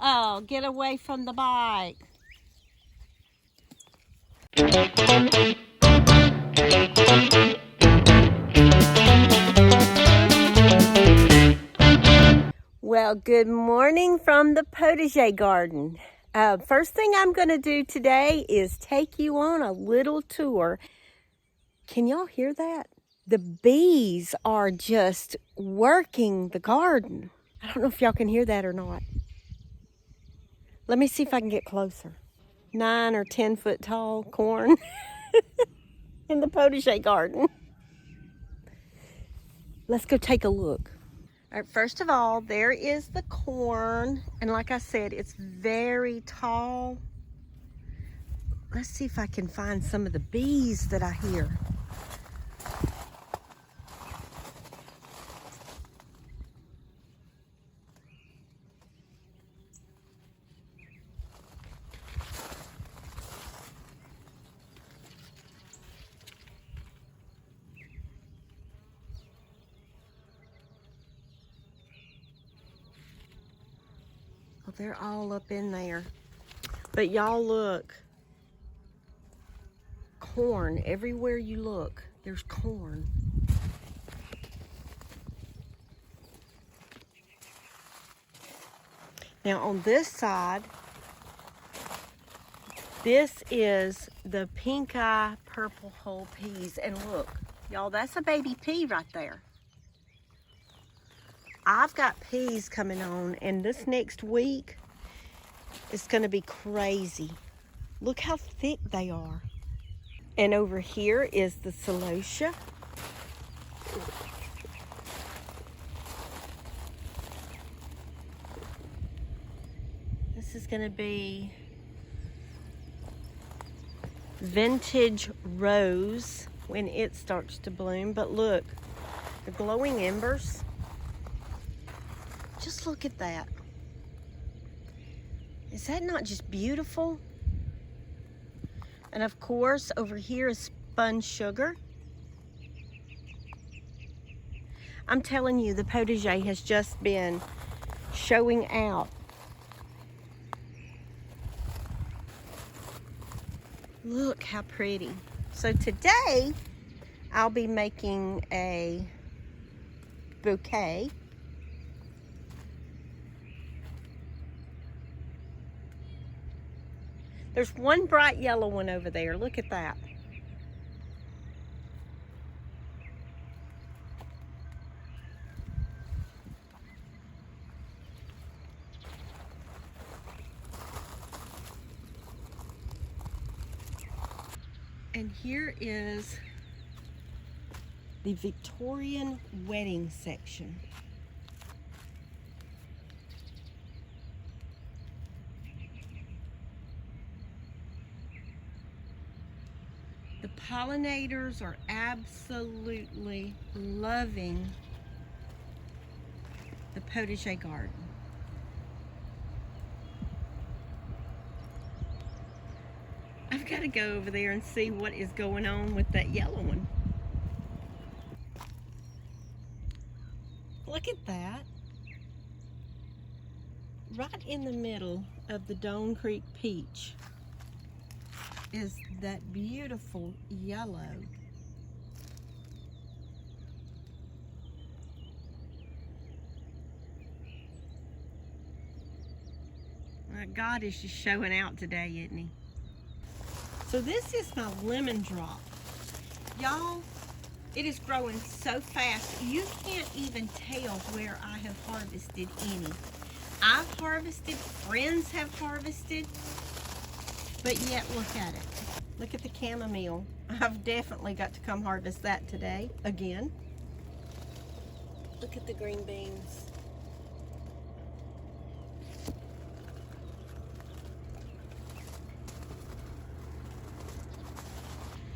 Oh, get away from the bike. Well, good morning from the potager garden. First thing I'm going to do today is take you on a little tour. Can y'all hear that? The bees are just working the garden. I don't know if y'all can hear that or not. Let me see if I can get closer. 9 or 10 foot tall corn in the potager garden. Let's go take a look. All right, first of all, there is the corn. And like I said, it's very tall. Let's see if I can find some of the bees that I hear. Well, they're all up in there. But y'all look. Corn. Everywhere you look, there's corn. Now on this side, this is the pink eye purple hull peas. And look, y'all, that's a baby pea right there. I've got peas coming on, and this next week it's going to be crazy. Look how thick they are. And over here is the celosia. This is going to be vintage rose when it starts to bloom. But look, the glowing embers. Just look at that. Is that not just beautiful? And of course, over here is spun sugar. I'm telling you, the potager has just been showing out. Look how pretty. So today, I'll be making a bouquet. There's one bright yellow one over there. Look at that. And here is the Victorian wedding section. The pollinators are absolutely loving the potager garden. I've got to go over there and see what is going on with that yellow one. Look at that. Right in the middle of the Doan Creek peach is that beautiful yellow. God is just showing out today, isn't he? So this is my lemon drop. Y'all, it is growing so fast, you can't even tell where I have harvested any. I've harvested, friends have harvested, but yet look at it. Look at the chamomile. I've definitely got to come harvest that today, again. Look at the green beans.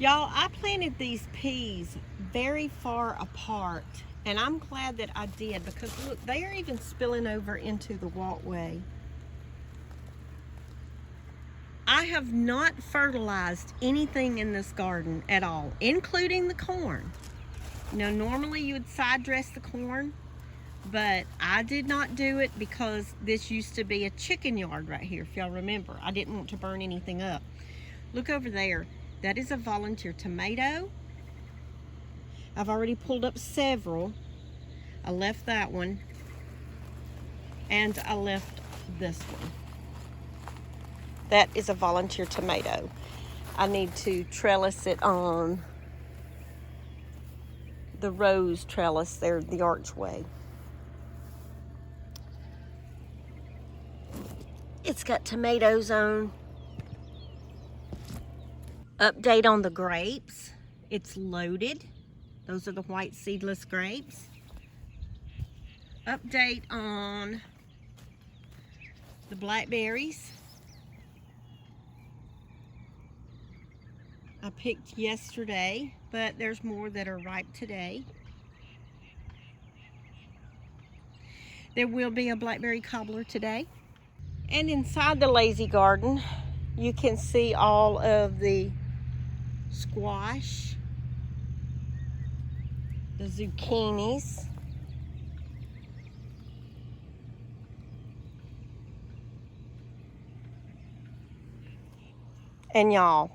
Y'all, I planted these peas very far apart, and I'm glad that I did because look, they are even spilling over into the walkway. I have not fertilized anything in this garden at all, including the corn. Now, normally you would side dress the corn. but I did not do it because this used to be a chicken yard right here, if y'all remember. I didn't want to burn anything up. Look over there. That is a volunteer tomato. I've already pulled up several. I left that one, and I left this one. That is a volunteer tomato. I need to trellis it on the rose trellis there, the archway. It's got tomatoes on. Update on the grapes. It's loaded. Those are the white seedless grapes. Update on the blackberries. I picked yesterday, but there's more that are ripe today. There will be a blackberry cobbler today. And inside the Lazy Garden, you can see all of the squash, the zucchinis, and y'all,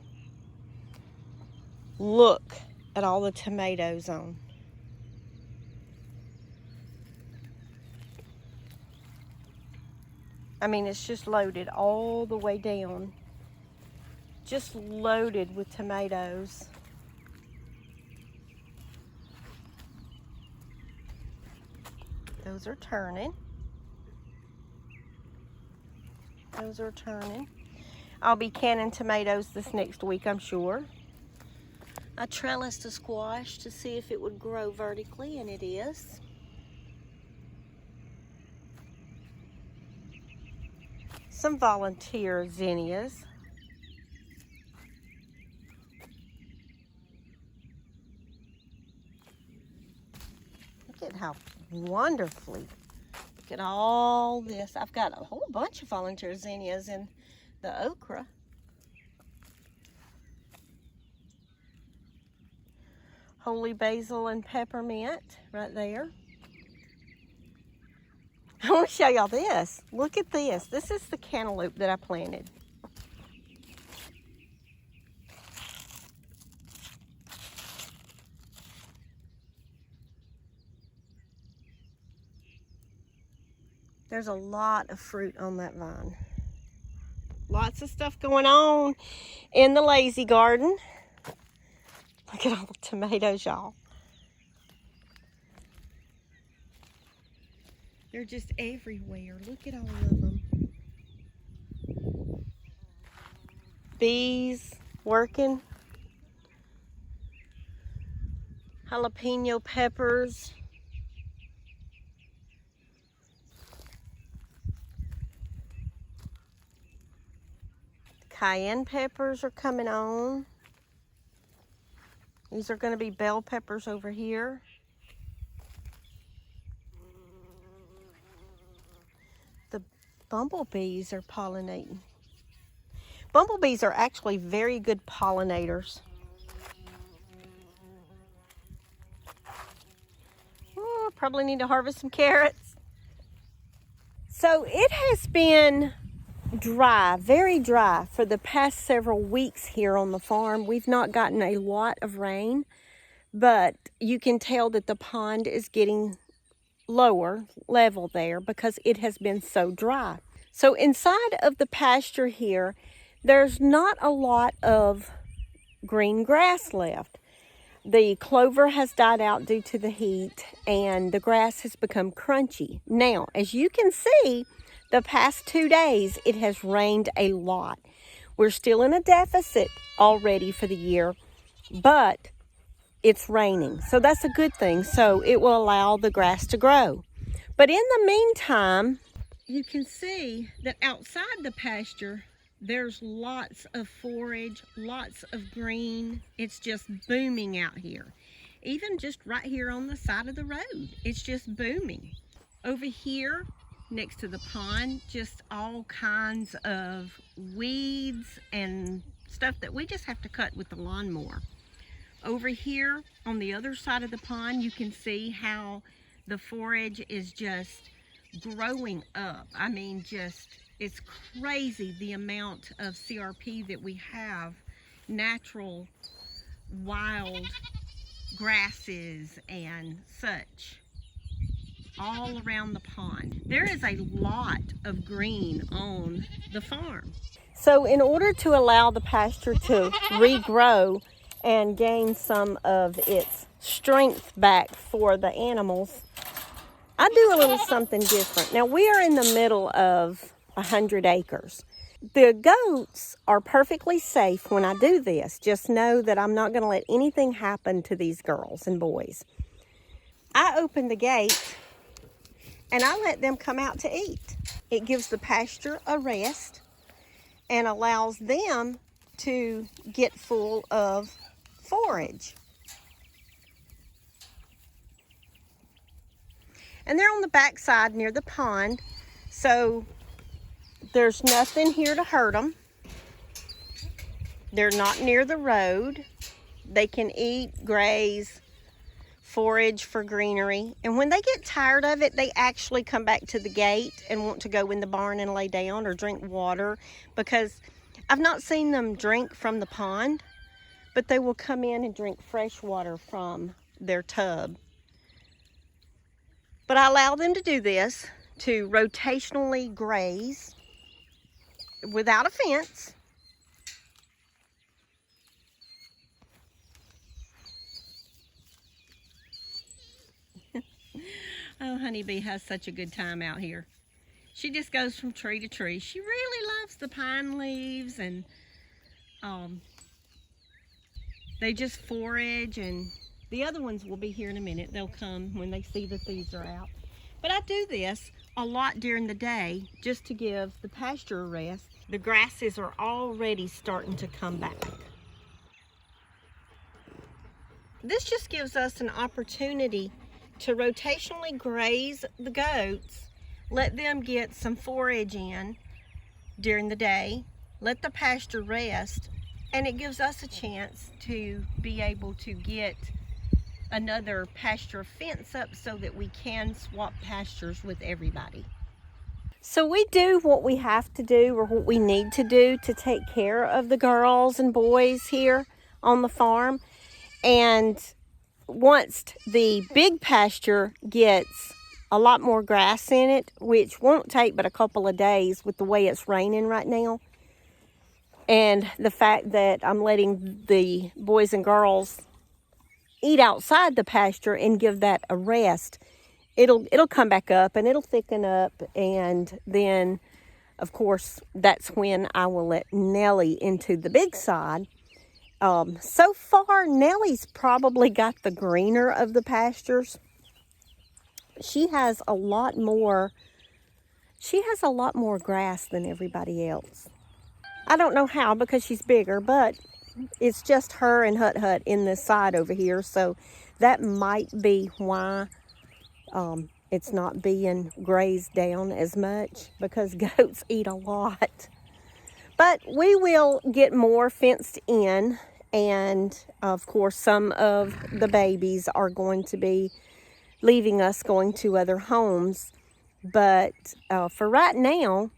look at all the tomatoes on. I mean, it's just loaded all the way down. Just loaded with tomatoes. Those are turning. Those are turning. I'll be canning tomatoes this next week, I'm sure. I trellised a squash to see if it would grow vertically, and it is. Some volunteer zinnias. Look at how wonderfully, look at all this. I've got a whole bunch of volunteer zinnias in the okra. Holy basil and peppermint right there. I want to show y'all this. Look at this. This is the cantaloupe that I planted. There's a lot of fruit on that vine. Lots of stuff going on in the Lazy Garden. Look at all the tomatoes, y'all. They're just everywhere. Look at all of them. Bees working. Jalapeno peppers. Cayenne peppers are coming on. These are going to be bell peppers over here. The bumblebees are pollinating. Bumblebees are actually very good pollinators. Oh, probably need to harvest some carrots. So it has been dry, very dry for the past several weeks here on the farm. We've not gotten a lot of rain, but you can tell that the pond is getting lower level there because it has been so dry. So inside of the pasture here, there's not a lot of green grass left. The clover has died out due to the heat, and the grass has become crunchy. Now, as you can see, the past 2 days, it has rained a lot. We're still in a deficit already for the year, but it's raining. So that's a good thing. So it will allow the grass to grow. But in the meantime, you can see that outside the pasture, there's lots of forage, lots of green. It's just booming out here. Even just right here on the side of the road, it's just booming. Over here, next to the pond, just all kinds of weeds and stuff that we just have to cut with the lawnmower. Over here on the other side of the pond, you can see how The forage is just growing up. I mean, it's crazy the amount of CRP that we have, natural, wild grasses and such all around the pond. There is a lot of green on the farm. So in order to allow the pasture to regrow and gain some of its strength back for the animals, I do a little something different. Now we are in the middle of 100 acres. The goats are perfectly safe when I do this. Just know that I'm not going to let anything happen to these girls and boys. I open the gate and I let them come out to eat. It gives the pasture a rest and allows them to get full of forage. And they're on the back side near the pond, so there's nothing here to hurt them. They're not near the road. They can eat, graze, forage for greenery. And when they get tired of it, they actually come back to the gate and want to go in the barn and lay down or drink water, because I've not seen them drink from the pond, but they will come in and drink fresh water from their tub. But I allow them to do this, to rotationally graze without a fence. Oh, Honeybee has such a good time out here. She just goes from tree to tree. She really loves the pine leaves, and they just forage, and the other ones will be here in a minute. They'll come when they see that these are out. But I do this a lot during the day just to give the pasture a rest. The grasses are already starting to come back. This just gives us an opportunity to rotationally graze the goats, let them get some forage in during the day, let the pasture rest, and it gives us a chance to be able to get another pasture fence up so that we can swap pastures with everybody. So we do what we have to do, or what we need to do, to take care of the girls and boys here on the farm. And once the big pasture gets a lot more grass in it, which won't take but a couple of days with the way it's raining right now, and the fact that I'm letting the boys and girls eat outside the pasture and give that a rest, it'll come back up and it'll thicken up. And then, of course, that's when I will let Nellie into the big side. So far, Nellie's probably got the greener of the pastures. She has a lot more grass than everybody else. I don't know how, because she's bigger, but it's just her and Hut Hut in this side over here, so that might be why it's not being grazed down as much, because goats eat a lot. But we will get more fenced in, and of course some of the babies are going to be leaving us, going to other homes. But for right now,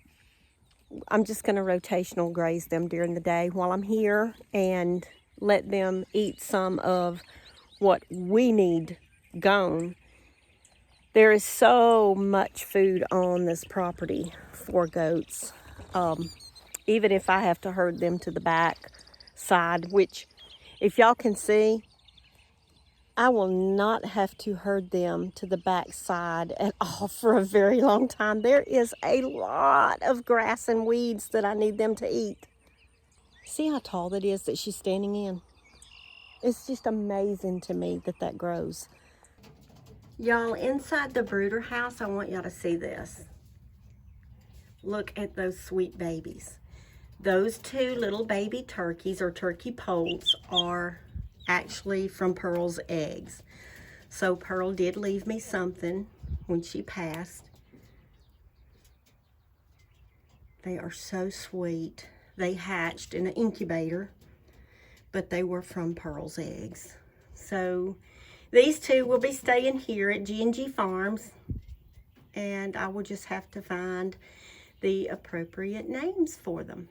I'm just going to rotational graze them during the day while I'm here, and let them eat some of what we need gone. There is so much food on this property for goats. Even if I have to herd them to the back side, which, if y'all can see, I will not have to herd them to the back side at all for a very long time. There is a lot of grass and weeds that I need them to eat. See how tall that is that she's standing in? It's just amazing to me that that grows. Y'all, inside the brooder house, I want y'all to see this. Look at those sweet babies. Those two little baby turkeys, or turkey poults, are actually from Pearl's eggs. So Pearl did leave me something when she passed. They are so sweet. They hatched in an incubator, but they were from Pearl's eggs. So These two will be staying here at G&G Farms, and I will just have to find the appropriate names for them.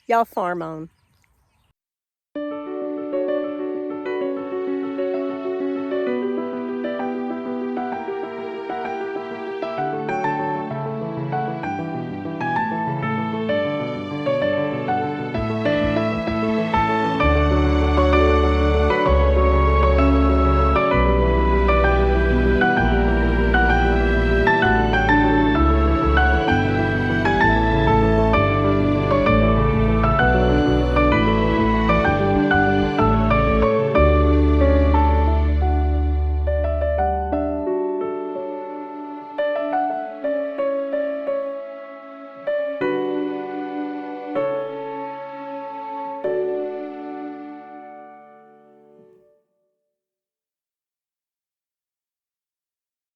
Y'all farm on.